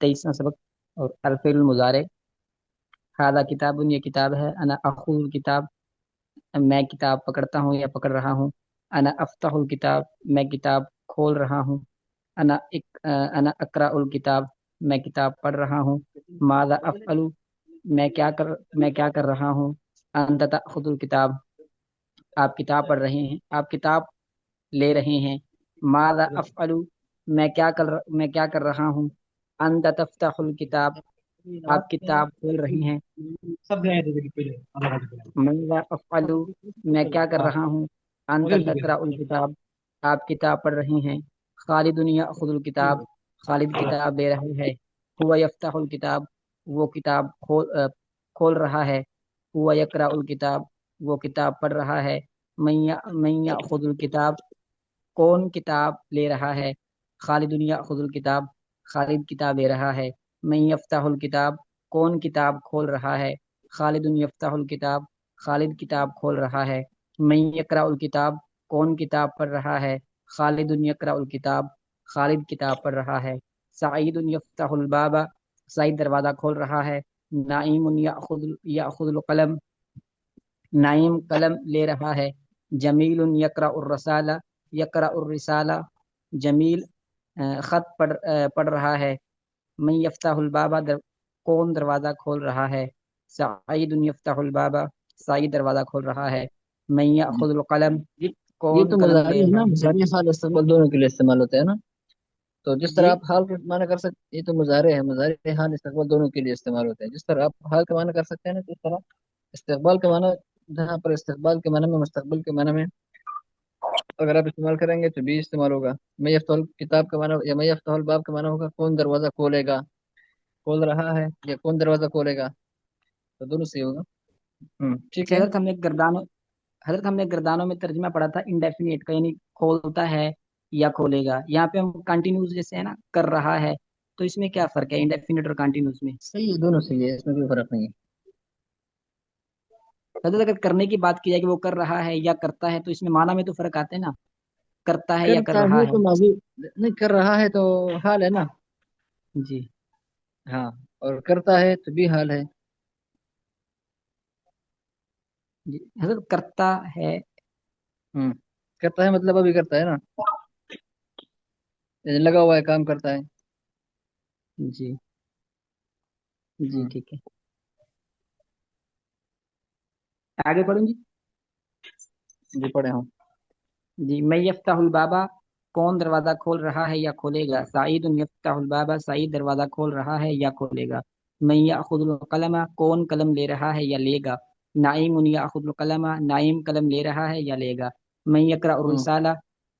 23واں سبق اور الفعل المضارع۔ ھذا کتاب، یہ کتاب ہے۔ انا اخذ الکتاب، میں کتاب پکڑتا ہوں یا پکڑ رہا ہوں۔ انا افتح الکتاب، میں کتاب کھول رہا ہوں۔ انا اقرأ الکتاب، میں کتاب پڑھ رہا ہوں۔ ماذا افعل، میں کیا کر رہا ہوں۔ انت تأخذ الکتاب، آپ کتاب پڑھ رہے ہیں، آپ کتاب لے رہے ہیں۔ ماذا افعل، میں کیا کر رہا ہوں۔ انت تفتح الکتاب، آپ کتاب کھول رہے ہیں۔ ماذا افعل، میں کیا کر رہا ہوں۔ انت تقرأ الکتاب، آپ کتاب پڑھ رہے ہیں۔ خالد یأخذ الکتاب، خالد کتاب لے رہا ہے۔ هو یفتح الکتاب، وہ کتاب کھول رہا ہے۔ هو یقرأ الکتاب، وہ کتاب پڑھ رہا ہے۔ من یأخذ الکتاب، کون کتاب لے رہا ہے۔ خالد یأخذ الکتاب، خالد کتاب لے رہا ہے۔ من یفتح الکتاب، کون کتاب کھول رہا ہے۔ خالد یفتح الکتاب، خالد کتاب کھول رہا ہے۔ من یقرأ الکتاب، کون کتاب پڑھ رہا ہے۔ خالد یقرأ الکتاب، خالد کتاب پڑھ رہا ہے۔ سعید یفتح الباب، سعید دروازہ کھول رہا ہے۔ نعیم یأخذ القلم، نعیم قلم لے رہا ہے۔ جمیل یقرأ الرسالہ، یقرأ الرسالہ، جمیل خط پڑھ رہا ہے۔ من یفتح الباب، کون دروازہ کھول رہا ہے۔ سعید یفتح الباب، سعید دروازہ کھول رہا ہے۔ من یأخذ القلم، یہ یہ کون تو قلم مضارع لے ہے نا، رہا ہے۔ مضارع حال استقبال دونوں کے لیے استعمال ہوتے ہیں نا، تو جس طرح جی آپ حال کا معنی کر سکتے، یہ تو مضارع ہے، مضارع حال استقبال دونوں کے لیے استعمال ہوتے ہیں۔ جس طرح آپ حال کا معنی کر سکتے ہیں نا، اس طرح استقبال کا معنی، جہاں پر استقبال کے معنی میں، مستقبل کے معنی میں اگر آپ استعمال کریں گے تو بھی استعمال ہوگا۔ میں یفتح کتاب کا معنی یا میں یفتح الباب کا معنی ہوگا کون دروازہ کھولے گا، کھول رہا ہے، یا کون دروازہ کھولے گا، تو دونوں صحیح ہوگا۔ ٹھیک اچھا ہے۔ حضرت ہم نے گردانوں میں ترجمہ پڑھا تھا انڈیفینیٹ کا، یعنی کھولتا ہے یا کھولے گا۔ یہاں پہ ہم کنٹینیوس جیسے ہے نا کر رہا ہے، تو اس میں کیا فرق ہے انڈیفینیٹ اور کنٹینیوس میں؟ صحیح ہے، دونوں صحیح ہے، اس میں کوئی فرق نہیں ہے۔ حضرت اگر کرنے کی بات کی جائے کہ وہ کر رہا ہے یا کرتا ہے، تو اس میں معنی میں تو فرق آتے ہیں نا، کرتا ہے یا کر کرتا رہا ہے ہے۔ تو ماضی، نہیں کر رہا ہے تو حال ہے نا، جی ہاں، اور کرتا ہے تو بھی حال ہے۔ جی حضرت کرتا ہے، ہوں کرتا ہے مطلب ابھی کرتا ہے نا، یعنی لگا ہوا ہے، کام کرتا ہے۔ جی جی ہوں ٹھیک ہے، آگے پڑھوں جی۔ جی پڑھے ہوں۔ جی میں یفتح البابا، کون دروازہ کھول رہا ہے یا کھولے گا۔ سعید یفتح البابا، سعید دروازہ کھول رہا ہے یا کھولے گا۔ من یأخذ القلم، کون قلم لے رہا ہے یا لے گا۔ نعیم یأخذ القلم، نعیم قلم لے رہا ہے یا لے گا۔ من یقرأ ہوں الرسالہ،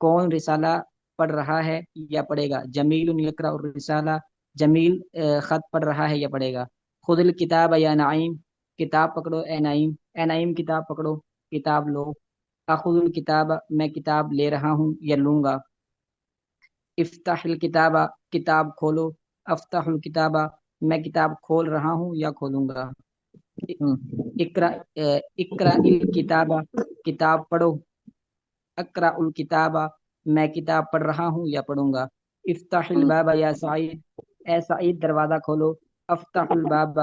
کون رسالہ پڑھ رہا ہے یا پڑھے گا۔ جمیل یقرأ الرسالہ، جمیل خط پڑھ رہا ہے یا پڑھے گا۔ خذ الکتاب یا نعیم، کتاب پکڑو اے نعیم، اے نعیم کتاب پکڑو، کتاب لو۔ اخذ الکتاب، میں کتاب لے رہا ہوں یا لوں گا۔ افتح الکتاب، کتاب کھولو۔ افتح الکتاب، میں کتاب کھول رہا ہوں یا کھولوں گا۔ ہوں اقرا اقرا الکتاب، کتاب پڑھو۔ اقرا الکتاب، میں کتاب پڑھ رہا ہوں یا پڑھوں گا۔ افتح ہوں الباب یا سعید، اے سعید دروازہ کھولو۔ افتح الباب،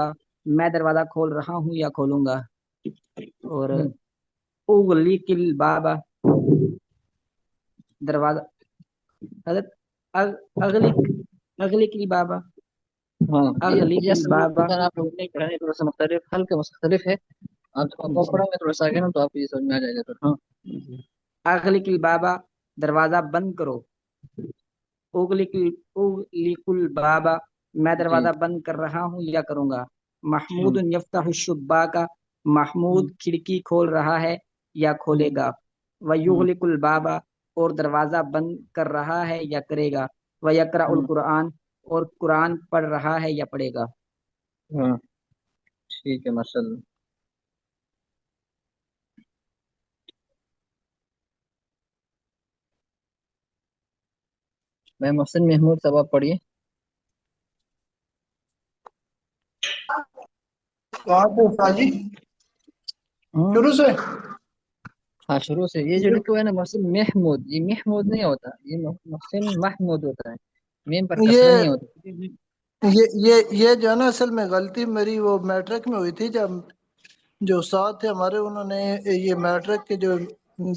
میں دروازہ کھول رہا ہوں یا کھولوں گا۔ اور ہوں اغلق الباب، دروازہ، حضرت اغلق، اغلق الباب، ہاں اغلق یہ اصل الباب، مثلا آپ لوگ نہیں پڑھا ہے، تھوڑا سا مختلف، ہلکا مختلف ہے۔ آپ کو جی پڑھیں گے تھوڑا سا آگے نا، تو آپ کو یہ سمجھ میں آ جائے گا تو ہاں۔ جی۔ اغلق الباب، دروازہ بند کرو۔ اغلق اغلق الباب، میں جی دروازہ بند کر رہا ہوں یا کروں گا۔ محمود ہوں یفتح الشباک، محمود ہوں کھڑکی کھول رہا ہے یا کھولے ہوں گا۔ ہوں ویغلق الباب، اور دروازہ بند کر رہا ہے یا کرے گا۔ ویقرأ ہوں القرآن، اور قرآن پڑھ رہا ہے یا پڑھے گا۔ ہاں ٹھیک ہے، ماشاء اللہ۔ میں محسن محمود صاحب، آپ پڑھیے۔ کہاں سے استاد جی؟ ہوں شروع سے؟ ہاں شروع سے، یہ جو لکھا ہوا ہے نا محسن محمود، یہ محمود نہیں ہوتا، یہ محسن محمود ہوتا ہے، میم پر یہ کسرہ نہیں ہوتا۔ یہ جو ہے نا اصل میں غلطی میری وہ میٹرک میں ہوئی تھی، جب جو استاد تھے ہمارے انہوں نے یہ میٹرک کے جو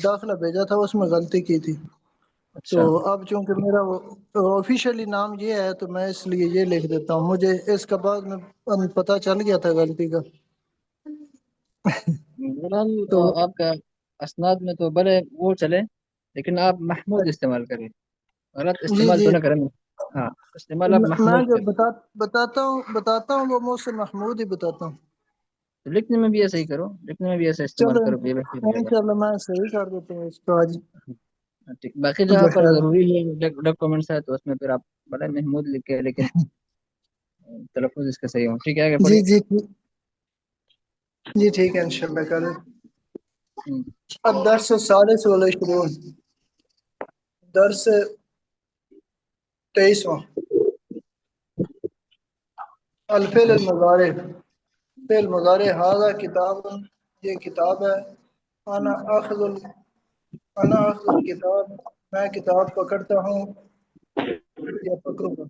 داخلہ بھیجا تھا اس میں غلطی کی تھی، تو اچھا اب چونکہ میرا وہ آفیشیلی نام یہ ہے تو میں اس لیے یہ لکھ دیتا ہوں، مجھے اس کا بعد میں پتہ چل گیا تھا غلطی کا مولانا تو آپ کا اسناد میں تو بڑے وہ چلے، لیکن آپ محمود استعمال کریں، غلط جی استعمال جی تو نہ کریں۔ ہاں، استعمال آپ میں محمود جو کریں، بتاتا ہوں وہ محسن محمود ہی بتاتا ہوں۔ تو لکھنے میں بھی ایسا ہی کرو، لکھنے میں بھی ایسا استعمال چلو کرو، یہ بہتر رہے گا۔ انشاءاللہ میں صحیح کر دیتا ہوں اس کو آج ٹھیک، باقی جہاں پر بخیر۔ ضروری ہے ڈاکومنٹس ہے تو اس میں پھر آپ بڑے محمود لکھ کے، لیکن تلفظ اس کا صحیح ہو۔ ٹھیک ہے، آگے جی پڑھیے۔ جی جی ٹھیک ہے انشاءاللہ کر ہم، الدرس الثالث والعشرون، درس 23واں، الفعل المضارع، فعل مضارع، ھذا کتاب، یہ کتاب ہے، انا اخذ انا اخذ الکتاب، میں کتاب پکڑتا ہوں یا پکڑوں گا،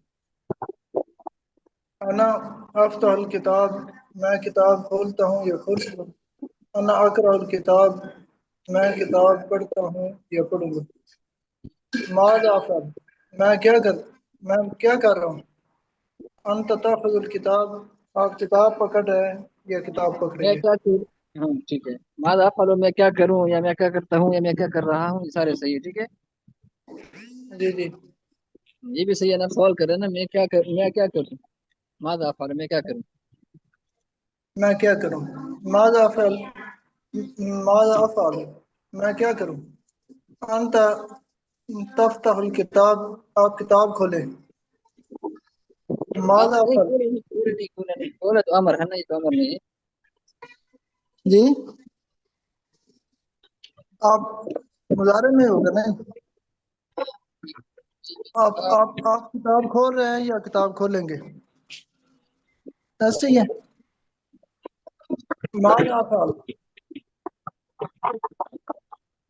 انا افتح الکتاب، میں کتاب کھولتا ہوں یا کھولوں گا، انا اقرأ الکتاب، میں کتاب پڑھتا ہوں یا پڑھوں گا، ماذا افعل، میں کیا کر رہا ہوں، انت تاخذ الکتاب، آپ کتاب پکڑ رہے ہیں یا کتاب پکڑیں میں گے؟ کیا کروں؟ ہاں ٹھیک ہے، ماذا افعل، میں کیا کروں، یا میں کیا کرتا ہوں، یا میں کیا کر رہا ہوں، یہ سارے صحیح ہے۔ ٹھیک ہے، جی جی یہ بھی صحیح ہے نا، سوال کر رہے ہیں نا، میں کیا کروں، ماذا افعل، میں کیا کروں۔ میں کیا کروں، ماذا افعل، ماذا افعل، میں کیا کروں، انت تفتح الکتاب، آپ کتاب کھولیں، آپ ماذا نہیں، افعل، پورے تو امر ہے نا، یہ تو امر نہیں ہے۔ جی آپ مظاہرے میں ہوگا نا، آپ کتاب کھول رہے ہیں یا کتاب کھولیں گے، ایسے ہی ہے، ماذا افعل،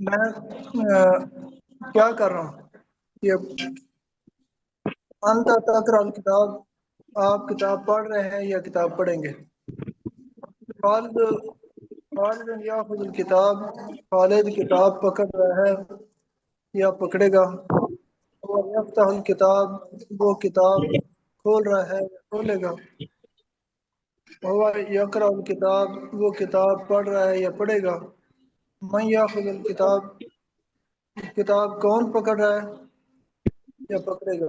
میں کیا کر رہا ہوں، یہ انت تقرأ الکتاب، آپ کتاب پڑھ رہے ہیں یا کتاب پڑھیں گے، خالد خالد یاخذ الکتاب، خالد کتاب پکڑ رہا ہے یا پکڑے گا، وہ یفتح الکتاب، وہ کتاب کھول رہا ہے یا کھولے گا، وہ یقرأ الکتاب، وہ کتاب پڑھ رہا ہے یا پڑھے گا، من یاخذ الکتاب، کتاب کون پکڑ رہا ہے یا پکڑے گا،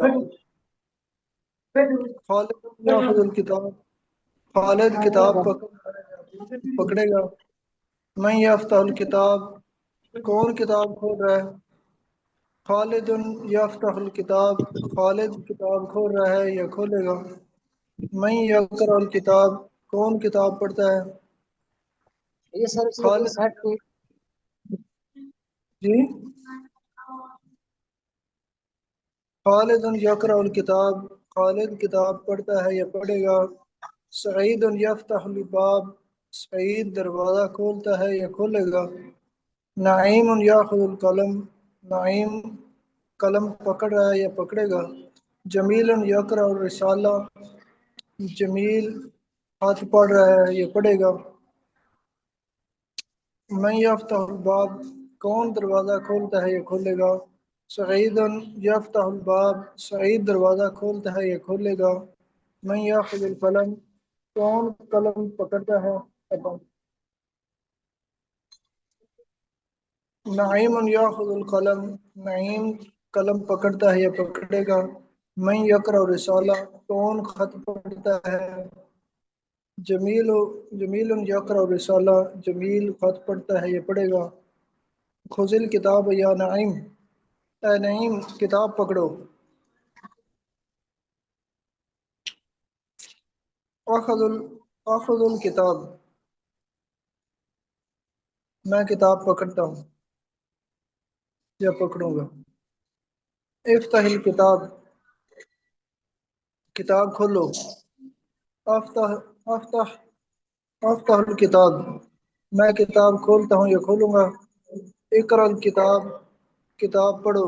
خالد یاخذ الکتاب، خالد کتاب پکڑے گا، من یفتح الکتاب، کون کتاب کھول رہا ہے، خالد یفتح الکتاب، خالد کتاب کھول رہا ہے یا کھولے گا، من یقرأ الکتاب، کون کتاب پڑھتا ہے، یہ ساری چیزیں کوئی خالد، سائٹ پہ، جی خالد یقرأ الکتاب، خالد کتاب پڑھتا ہے یا پڑھے گا، سعید یفتح الباب، سعید دروازہ کھولتا ہے یا کھولے گا، نعیم یاخذ القلم، نعیم قلم پکڑ رہا ہے یا پکڑے گا، جمیل یقرأ الرسالہ، جمیل ہاتھ پڑھ رہا ہے یا پڑھے گا، من یفتح الباب، کون دروازہ کھولتا ہے یا کھولے گا، سعید یفتح الباب، سعید دروازہ کھولتا ہے یا کھولے گا، من یاخذ القلم، کون قلم پکڑتا ہے، نعیم یاخذ القلم، نعیم قلم پکڑتا ہے یا پکڑے گا، من یقرأ الرسالہ، کون خط پڑھتا ہے، جمیل یقرأ الرسالہ، جمیل خط پڑھتا ہے یا پڑھے گا، خذ الکتاب یا نعیم، اے نعیم کتاب پکڑو، اخذ الکتاب، میں کتاب پکڑتا ہوں یا پکڑوں گا، افتح الکتاب، کتاب کھولو، افتح افتح افتح الکتاب، میں کتاب کھولتا ہوں یا کھولوں گا، اقرأ الکتاب، کتاب پڑھو،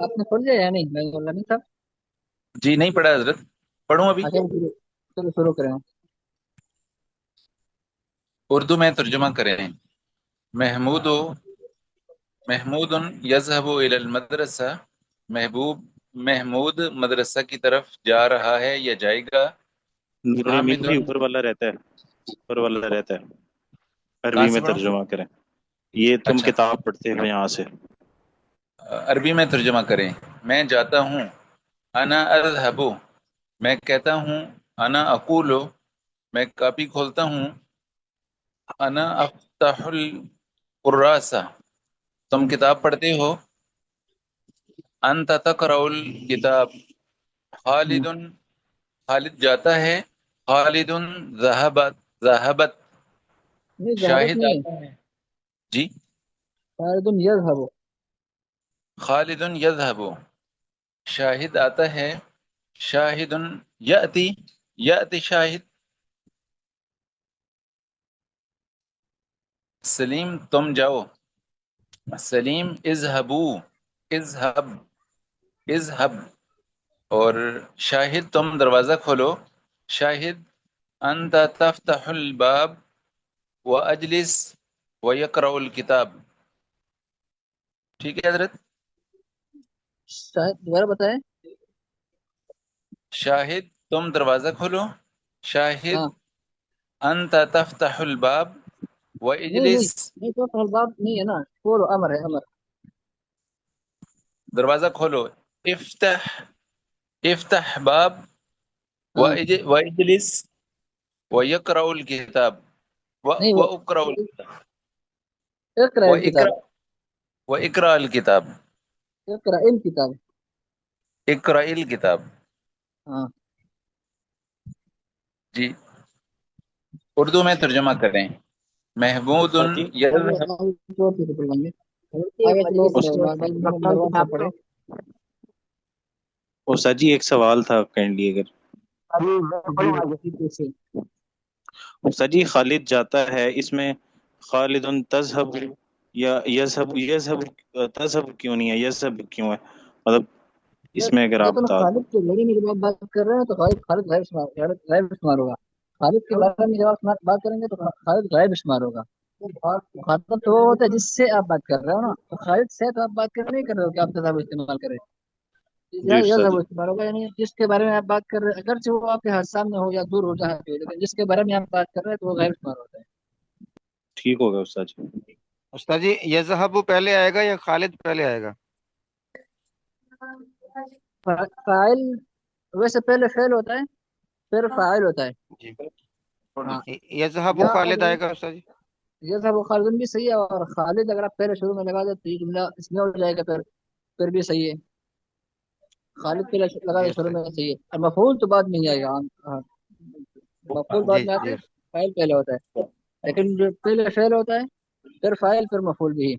آپ نے پڑھ لیا یا نہیں میں لمحہ صاحب؟ جی نہیں پڑھا حضرت، پڑھوں ابھی؟ اچھا چلو شروع کریں. اردو میں ترجمہ کریں. محمود محمود یذهب الى المدرسہ، محمود مدرسہ کی طرف جا رہا ہے یا جائے گا. نور الامین حامد بھی اوپر والا رہتا ہے، اوپر والا رہتا ہے. کہاں عربی سے میں پڑھوں؟ ترجمہ کریں. یہ تم اچھا کتاب پڑھتے ہو یہاں سے. عربی میں ترجمہ کریں. میں جاتا ہوں. انا اذهب، میں کہتا ہوں. انا اقول، میں کاپی کھولتا ہوں. انا افتح القراصہ، تم کتاب پڑھتے ہو. انت تقرأ الکتاب. خالد، خالد جاتا ہے. خالد ذهبت نہیں ذہابت شاہد نہیں ہے، آتا ہے. جی خالد یذهب. خالد یذهب، شاہد آتا ہے. شاہد یأتی، یأتی شاہد. سلیم تم جاؤ. سلیم اذهبو، اذهب، اذهب. اور شاہد تم دروازہ کھولو. شاہد انت تفتح الباب واجلس ويقرأ الکتاب. ٹھیک ہے حضرت. شاید دوبارہ بتائیں. شاہد تم دروازہ کھولو. شاہد ہاں انت تفتح الباب نہیں نہیں واجلس. نہیں تو الباب نہیں ہے نا، بولو امر ہے امر. دروازہ کھولو. افتح، افتح باب ہاں واجلس ويقرأ الکتاب نہیں وہ واقرأ الکتاب اقرا الکتاب، واقرأ واقرأ الکتاب. اقرا الکتاب. اقرأ الکتاب. ہاں جی اردو میں ترجمہ کریں. محمود استاد جی، آگے یذهب. چلو پھر پڑھ لیں گے. یہ آگے چلو مجلس اس- مروان کتاب صاحب پڑھے. استاد جی ایک سوال تھا کائنڈلی اگر. ابھی جی استاد جی خالد جاتا ہے، اس میں خالد تذهب یا یذهب تذهب کیوں نہیں ہے، یذهب کیوں ہے؟ مطلب اس میں اگر آپ لیکن بتا دیں. خالد کے لڑی میں جب آپ بات کر رہے ہیں تو خالد غائب شمار، غائب شمار ہوگا. خالد کے بارے میں جب آپ بات کریں گے تو خالد غائب شمار ہوگا. مخاطب تو وہ ہوتا ہے جس سے آپ بات کر رہے ہو نا، تو خالد سے تو آپ بات کر نہیں کر رہے ہو کہ آپ تصاویر استعمال کریں. جی یا استاد ضرور جی، استعمال ہوگا، یعنی جس کے بارے میں آپ بات کر رہے ہیں اگرچہ وہ آپ کے ہاتھ سامنے ہو یا دور ہو جہاں پہ، لیکن جس کے بارے میں آپ بات کر رہے ہیں تو وہ غائب شمار ہوتا ہے. ٹھیک ہوگا استاد جی. استاد جی یذهب پہلے آئے گا یا خالد پہلے آئے گا؟ فاعل ویسے پہلے فعل ہوتا ہے پھر فاعل ہوتا ہے. جی ہاں یذهب یا خالد آئے گا استاد جی. یہ سب خالد بھی صحیح ہے، اور خالد اگر آپ پہلے شروع میں لگا دیں تو یہ جملہ اس میں ہو جائے گا، پھر بھی صحیح ہے. خالد پہلے لگا جی دیں شروع استاد میں صحیح ہے، اور مفعول تو بعد میں ہی آئے گا. ہاں مفعول بعد جی میں آتا جی ہے، فاعل پہلے ہوتا ہے. لیکن جو پہلے فعل ہوتا ہے پھر فاعل پھر مفعول بھی.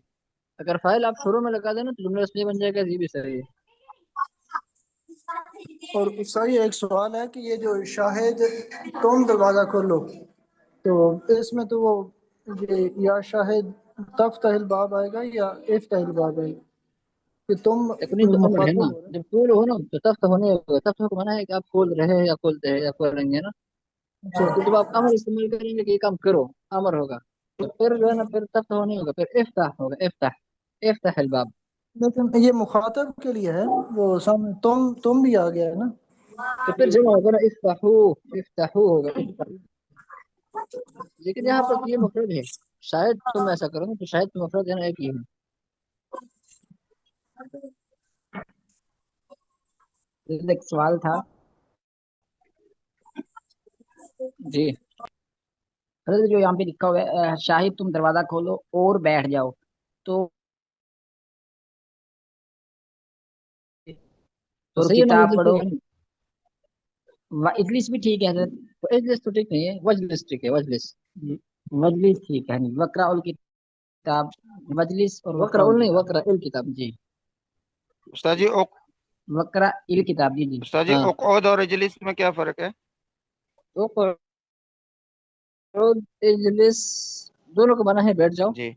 اگر فاعل آپ شروع میں لگا دیں نا تو جملہ اس میں بن جائے گا، یہ بھی صحیح ہے. اور صحیح ایک سوال ہے کہ یہ جو شاہد تم دروازہ کھولو، تو اس میں تو وہ یہ یا شاہد تفتح الباب آئے گا یا افتح الباب آئے گا کہ تم لیکن یہ تو امر ہے نا، مخاطب ہو رہے جب کھول ہو نا تو تفت ہونے ہوگا. تفت کو مانا ہے کہ آپ کھول رہے ہیں یا کھولتے ہیں یا کھول رہیں گے نا. تو جب آپ امر استعمال کریں گے کہ یہ کام کرو، امر ہوگا، تو پھر جو ہے نا پھر تفت ہونے ہوگا، پھر افتح ہوگا. افتح، افتح الباب. لیکن یہ مخاطب کے لیے ہے، وہ سامنے تم بھی آ گیا ہے نا. تو پھر جمع ہوگا نا، افتحو، افتحو ہوگا. لیکن یہاں پر یہ مفرد ہے، شاید تم ایسا کرو نا تو شاید تم مفرد ہے نا ایک ہی ہے. ایک سوال تھا. جی حضرت جو یہاں پہ لکھا ہوا ہے شاہد تم دروازہ کھولو اور بیٹھ جاؤ، تو تو اور صحیح ہے نا، کتاب مجلس پڑھو. ٹھیک ہے نا. اجلس بھی ٹھیک ہے حضرت. اجلس تو ٹھیک نہیں ہے، وجلس ٹھیک ہے، وجلس. مجلس ٹھیک ہے نہیں. وقرا الکتاب، مجلس اور وقرا وقرا نہیں، الکتاب. وقرا الکتاب. جی استاد جی وقرا الکتاب. جی جی استاد جی ہاں اقعد اور اجلس میں کیا فرق ہے؟ اقعد، اجلس دونوں کو مانا ہے بیٹھ جاؤ. جی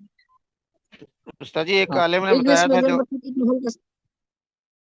استاد جی ایک ہاں عالم نے اجلس بتایا میں تھا جو جو مطلب اتنا ہلکا